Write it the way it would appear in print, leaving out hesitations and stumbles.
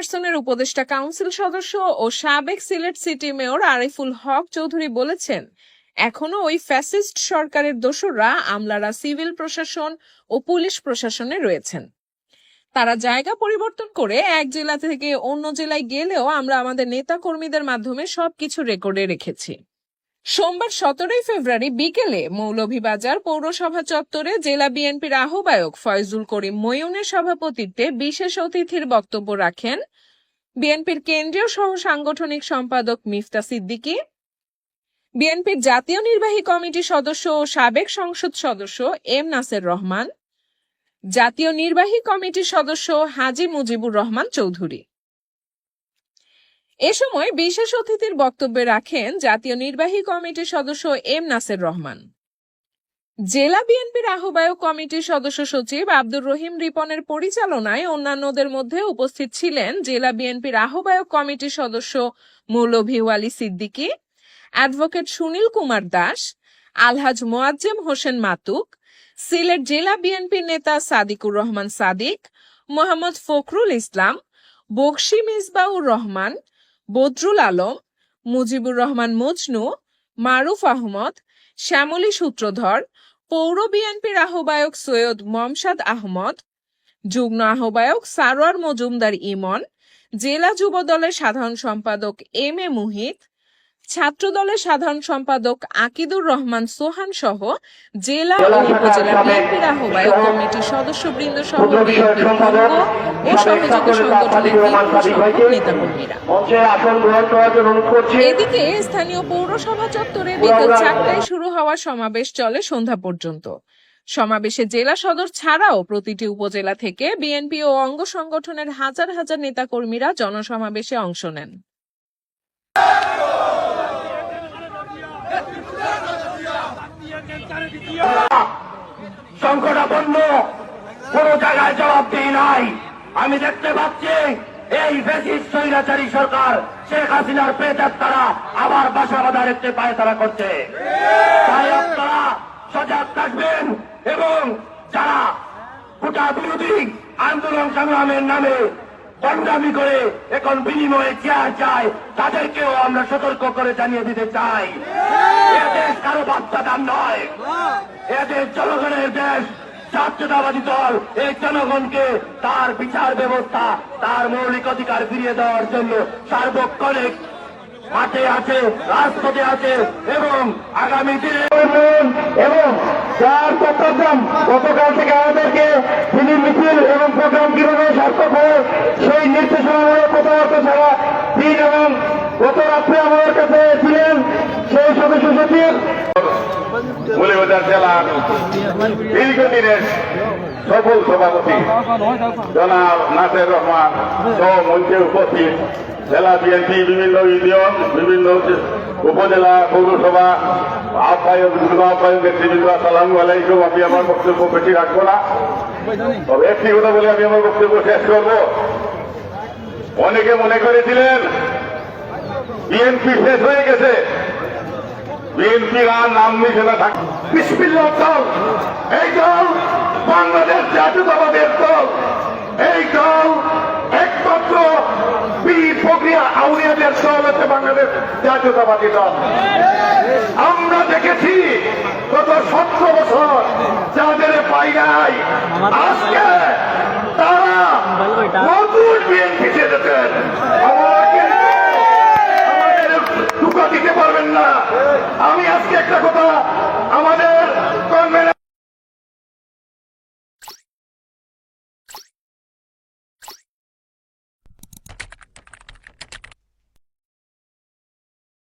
চেয়ারপারসনের উপদেষ্টা কাউন্সিল সদস্য ও সাবেক সিলেট সিটি মেয়র আরিফুল হক চৌধুরী বলেছেন, এখনো ওই ফ্যাসিস্ট সরকারের দোসররা আমলারা সিভিল প্রশাসন ও পুলিশ প্রশাসনে রয়েছেন। তারা জায়গা পরিবর্তন করে এক জেলা থেকে অন্য জেলায় গেলেও আমরা আমাদের নেতা কর্মীদের মাধ্যমে সবকিছু রেকর্ডে রেখেছি। সোমবার 17 ফেব্রুয়ারি বিকেলে মৌলভীবাজার পৌরসভা চত্বরে জেলা বিএনপির আহ্বায়ক ফয়জুল করিম ময়ূনের সভাপতিত্বে বিশেষ অতিথির বক্তব্য রাখেন বিএনপির কেন্দ্রীয় সহ সাংগঠনিক সম্পাদক মিফতা সিদ্দিকী, বিএনপির জাতীয় নির্বাহী কমিটির সদস্য ও সাবেক সংসদ সদস্য এম নাসের রহমান, জাতীয় নির্বাহী কমিটির সদস্য হাজী মুজিবুর রহমান চৌধুরী। এ সময় বিশেষ অতিথির বক্তব্যে রাখেন জাতীয় নির্বাহী কমিটির সদস্য এম নাসের রহমান। জেলা বিএনপির আহ্বায়ক কমিটির সদস্য সচিব আব্দুর রহিম রিপনের পরিচালনায় অন্যান্যদের মধ্যে উপস্থিত ছিলেন জেলা বিএনপির আহ্বায়ক কমিটির সদস্য মৌলভী ওয়ালী সিদ্দিকী, অ্যাডভোকেট সুনীল কুমার দাস, আলহাজ মোয়াজ্জেম হোসেন মাতুক, সিলেট জেলা বিএনপির নেতা সাদিকুর রহমান সাদিক, মোহাম্মদ ফখরুল ইসলাম, বকশী মিসবাউর রহমান, বদরুল আলম, মুজিবুর রহমান মজনু, মারুফ আহমদ, শ্যামলী সূত্রধর, পৌর বিএনপির আহ্বায়ক সৈয়দ মমসাদ আহমদ, যুগ্ম আহ্বায়ক সারোয়ার মজুমদার ইমন, জেলা যুব দলের সাধারণ সম্পাদক এম এ মুহিত, ছাত্র দলের সাধারণ সম্পাদক আকিদুর রহমান সোহান সহ জেলা ও উপজেলা বিএনপির আহ্বায়ক কমিটির সদস্যবৃন্দ সহ বিএনপির অঙ্গ ও সহযোগী সংগঠনের নেতাকর্মীরা। এদিকে স্থানীয় পৌরসভা চত্বরে বিকেল 4টায় শুরু হওয়া সমাবেশ চলে সন্ধ্যা পর্যন্ত। সমাবেশে জেলা সদর ছাড়াও প্রতিটি উপজেলা থেকে বিএনপি ও অঙ্গ সংগঠনের হাজার হাজার নেতাকর্মীরা জনসমাবেশে অংশ নেন। সংকটাপন্ন কোন জায়গায় জবাবদিহি নাই। আমি দেখতে পাচ্ছি এই ফ্যাসিস্ট স্বৈরাচারী সরকার শেখ হাসিনার প্রেতাত্মারা আবার বাসা বাঁধার একটি পায়তারা করছে। তাই আপনারা সজাগ থাকবেন এবং যারা কোটা বিরোধী আন্দোলন সংগ্রামের নামে সংগ্রামী করে এখন বিনিময়ে চেয়ার চায় তাদেরকেও আমরা সতর্ক করে জানিয়ে দিতে চাই, এদেশ কারো বাচ্চাদার নয়, এদেশ জনগণের দেশ। জাতীয়তাবাদী দল এই জনগণকে তার বিচার ব্যবস্থা, তার মৌলিক অধিকার ফিরিয়ে দেওয়ার জন্য সার্বক্ষণিক মাঠে আছে, রাজপথে আছে এবং আগামী দিনে এবং যার চট্টগ্রাম গতকাল থেকে আমাদেরকে তিনি মিছিল এবং প্রোগ্রাম কিভাবে সার্থক হয় সেই নির্দেশনামূলক কথাবার্তা ছাড়া দিন এবং গত রাত্রে আমাদের কাছে ছিলেন সেই সদস্য সচিব মৌলভীবাজার জেলার দীর্ঘদিনের সফল সভাপতি জনাব নাসের রহমান সহ মঞ্চে উপস্থিত জেলা বিএনপি বিভিন্ন ইউনিয়ন, বিভিন্ন উপজেলা, পৌরসভা আহ্বায়ক, যুগ্ম আহ্বায়ক নেতৃবৃন্দ, আসসালামু আলাইকুম। আমি আমার বক্তব্য বেশি রাখবো না, তবে একটি কথা বলে আমি আমার বক্তব্য শেষ করব। অনেকে মনে করেছিলেন বিএনপি শেষ হয়ে গেছে, বিএনপির আর নাম নিশানা থাকে। বিসমিল্লাহ দল, এই দল বাংলাদেশ জাতীয়তাবাদের দল। এই দল একমাত্র বীর প্রক্রিয়া আউলিয়াদের দল হচ্ছে বাংলাদেশ জাতীয়তাবাদী দল। আমরা দেখেছি গত 17 বছর যাদের পাই নাই, আজকে তারা নতুন বিএনপি চেয়েছেন।